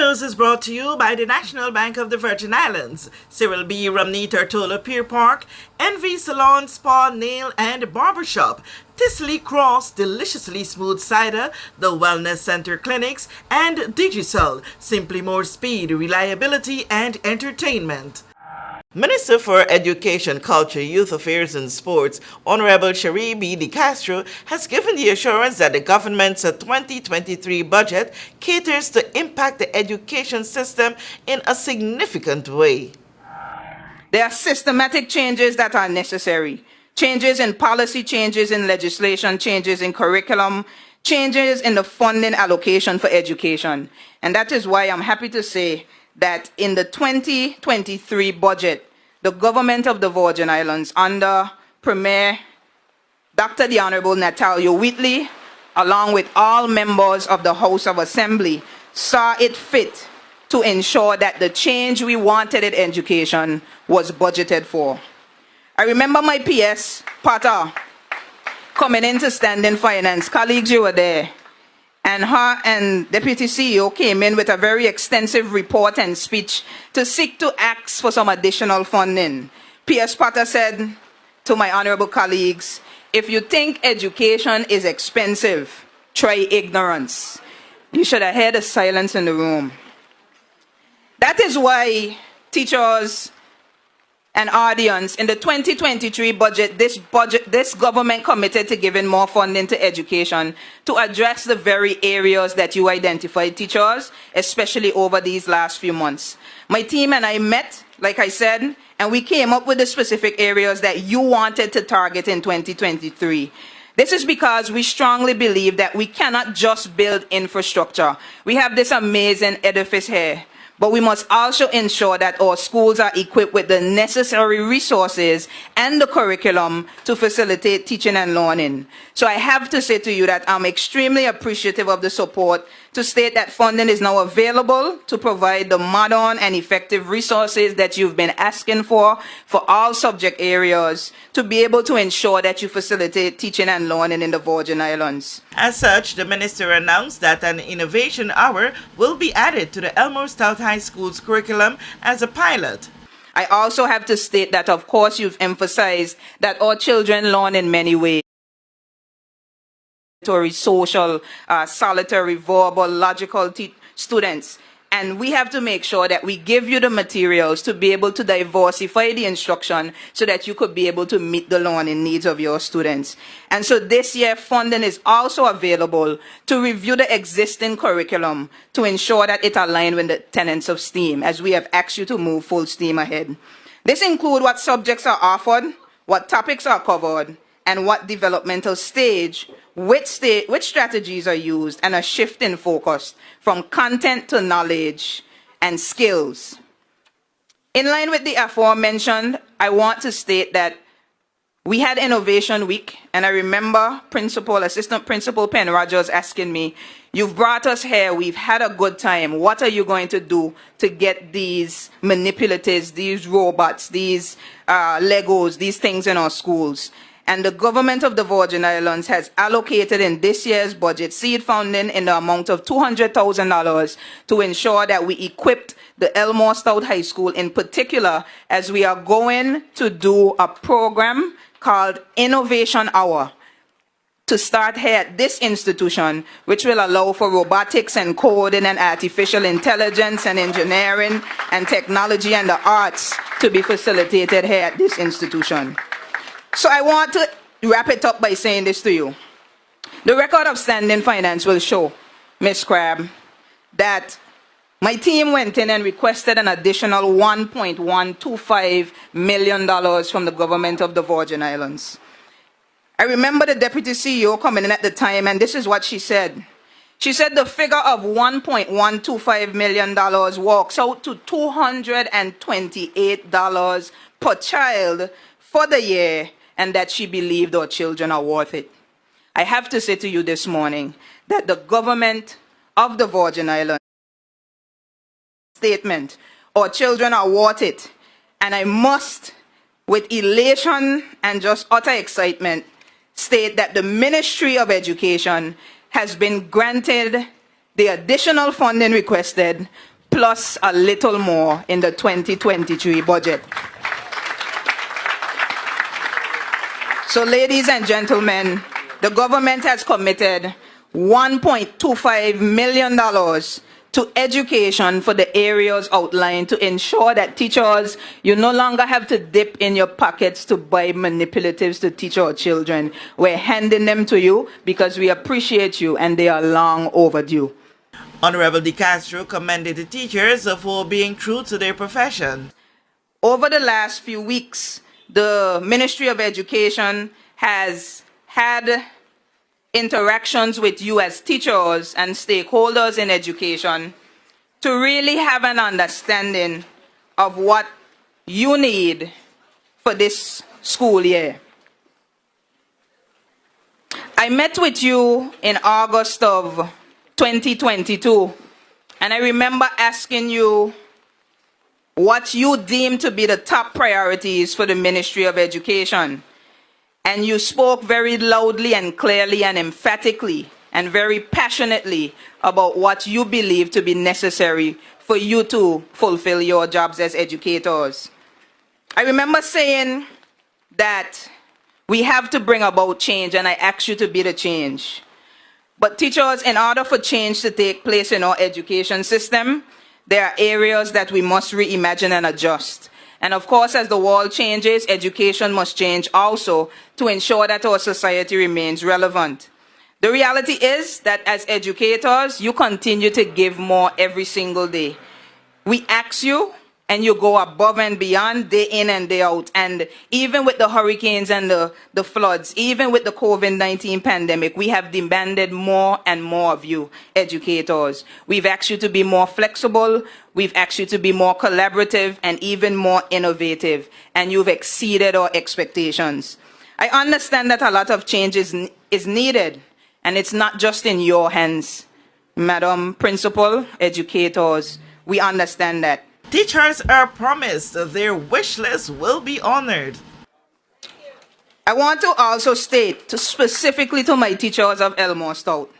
News is brought to you by the National Bank of the Virgin Islands, Cyril B. Romney Tortola Pier Park, NV Salon, Spa, Nail and Barbershop, Tisley Cross, Deliciously Smooth Cider, the Wellness Center Clinics, and Digicel, simply more speed, reliability and entertainment. Minister for Education, Culture, Youth Affairs and Sports, Honorable Cherie B. De Castro, has given the assurance that the government's 2023 budget caters to impact the education system in a significant way. There are systematic changes that are necessary. Changes in policy, changes in legislation, changes in curriculum, changes in the funding allocation for education. And that is why I'm happy to say that in the 2023 budget, the government of the Virgin Islands, under Premier Dr. the Honorable Natalia Wheatley, along with all members of the House of Assembly, saw it fit to ensure that the change we wanted in education was budgeted for. I remember my PS, Potter, coming into standing finance. Colleagues, you were there. And her and Deputy CEO came in with a very extensive report and speech to seek to ask for some additional funding. P.S. Potter said to my honorable colleagues, if you think education is expensive, try ignorance. You should have heard the silence in the room. That is why teachers and audience, in the 2023 budget, this government committed to giving more funding to education to address the very areas that you identified, teachers, especially over these last few months. My team and I met, like I said, and we came up with the specific areas that you wanted to target in 2023. This is because we strongly believe that we cannot just build infrastructure. We have this amazing edifice here, but we must also ensure that our schools are equipped with the necessary resources and the curriculum to facilitate teaching and learning. So I have to say to you that I'm extremely appreciative of the support to state that funding is now available to provide the modern and effective resources that you've been asking for all subject areas to be able to ensure that you facilitate teaching and learning in the Virgin Islands. As such, the minister announced that an innovation hour will be added to the Elmore Stout High School's curriculum as a pilot. I also have to state that, of course, you've emphasized that our children learn in many ways. Social, solitary, verbal, logical students. And we have to make sure that we give you the materials to be able to diversify the instruction so that you could be able to meet the learning needs of your students. And so this year, funding is also available to review the existing curriculum to ensure that it aligns with the tenets of STEAM, as we have asked you to move full steam ahead. This includes what subjects are offered, what topics are covered, and what developmental stage, which strategies are used, and a shift in focus from content to knowledge and skills. In line with the aforementioned, I want to state that we had Innovation Week, and I remember Assistant Principal Penn Rogers asking me, you've brought us here, we've had a good time, what are you going to do to get these manipulatives, these robots, these Legos, these things in our schools? And the government of the Virgin Islands has allocated in this year's budget seed funding in the amount of $200,000 to ensure that we equipped the Elmore Stout High School in particular, as we are going to do a program called Innovation Hour to start here at this institution, which will allow for robotics and coding and artificial intelligence and engineering and technology and the arts to be facilitated here at this institution. So I want to wrap it up by saying this to you. The record of standing finance will show, Ms. Crabb, that my team went in and requested an additional $1.125 million from the government of the Virgin Islands. I remember the Deputy CEO coming in at the time, and this is what she said. She said the figure of $1.125 million works out to $228 per child for the year, and that she believed our children are worth it. I have to say to you this morning that the government of the Virgin Islands statement, our children are worth it, and I must, with elation and just utter excitement, state that the Ministry of Education has been granted the additional funding requested plus a little more in the 2023 budget. So, ladies and gentlemen, the government has committed $1.25 million to education for the areas outlined to ensure that teachers, you no longer have to dip in your pockets to buy manipulatives to teach our children. We're handing them to you because we appreciate you and they are long overdue. Honorable De Castro commended the teachers for being true to their profession. Over the last few weeks, the Ministry of Education has had interactions with you as teachers and stakeholders in education to really have an understanding of what you need for this school year. I met with you in August of 2022, and I remember asking you what you deem to be the top priorities for the Ministry of Education. And you spoke very loudly and clearly and emphatically and very passionately about what you believe to be necessary for you to fulfill your jobs as educators. I remember saying that we have to bring about change, and I ask you to be the change. But teachers, in order for change to take place in our education system, there are areas that we must reimagine and adjust. And of course, as the world changes, education must change also to ensure that our society remains relevant. The reality is that as educators, you continue to give more every single day. We ask you, and you go above and beyond day in and day out. And even with the hurricanes and the floods, even with the COVID-19 pandemic, we have demanded more and more of you, educators. We've asked you to be more flexible. We've asked you to be more collaborative and even more innovative. And you've exceeded our expectations. I understand that a lot of change is needed. And it's not just in your hands. Madam Principal, educators, we understand that. Teachers are promised their wish list will be honored. I want to also state, specifically to my teachers of Elmore Stout,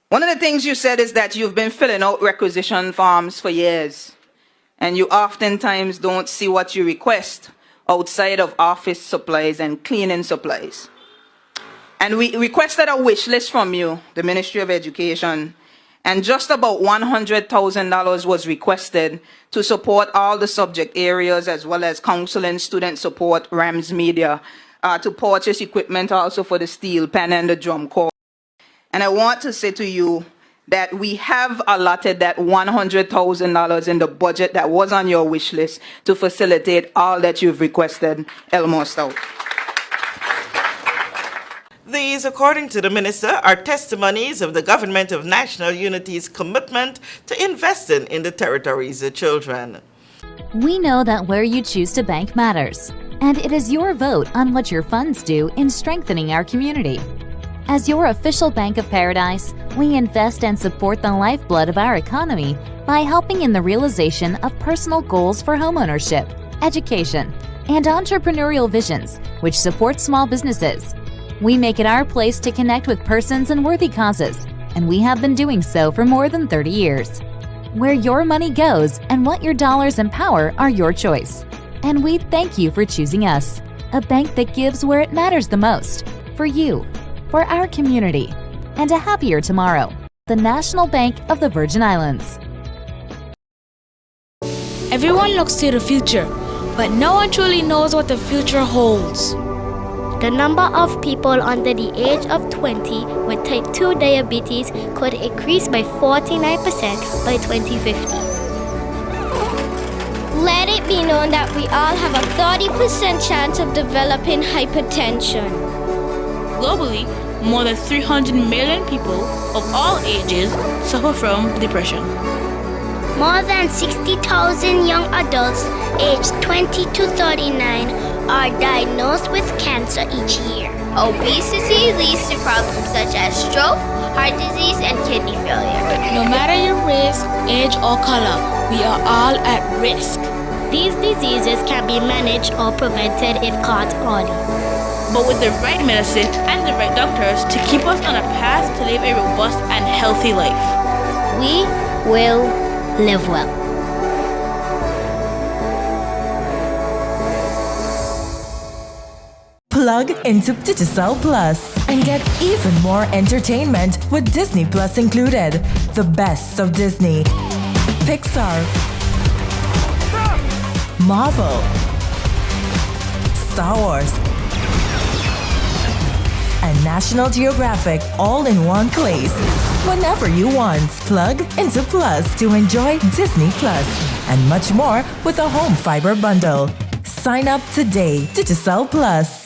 one of the things you said is that you've been filling out requisition forms for years, and you oftentimes don't see what you request outside of office supplies and cleaning supplies. And we requested a wish list from you, the Ministry of Education, and just about $100,000 was requested to support all the subject areas as well as counseling, student support, RAMS media, to purchase equipment also for the steel pen and the drum corps. And I want to say to you that we have allotted that $100,000 in the budget that was on your wish list to facilitate all that you've requested, Elmore Stout. These, according to the minister, are testimonies of the Government of National Unity's commitment to investing in the territory's children. We know that where you choose to bank matters, and it is your vote on what your funds do in strengthening our community. As your official Bank of Paradise, we invest and support the lifeblood of our economy by helping in the realization of personal goals for homeownership, education, and entrepreneurial visions, which support small businesses. We make it our place to connect with persons and worthy causes, and we have been doing so for more than 30 years. Where your money goes and what your dollars empower are your choice. And we thank you for choosing us, a bank that gives where it matters the most, for you, for our community, and a happier tomorrow. The National Bank of the Virgin Islands. Everyone looks to the future, but no one truly knows what the future holds. The number of people under the age of 20 with type 2 diabetes could increase by 49% by 2050. Let it be known that we all have a 30% chance of developing hypertension. Globally, more than 300 million people of all ages suffer from depression. More than 60,000 young adults aged 20 to 39 are diagnosed with cancer each year. Obesity leads to problems such as stroke, heart disease, and kidney failure. No matter your race, age, or color, we are all at risk. These diseases can be managed or prevented if caught early. But with the right medicine and the right doctors to keep us on a path to live a robust and healthy life. We will Live well. Plug into Digicel Plus and get even more entertainment with Disney Plus included. The best of Disney, Pixar, Marvel, Star Wars, and National Geographic all in one place. Whenever you want, plug into Plus to enjoy Disney Plus and much more with a home fiber bundle. Sign up today. Digicel Plus.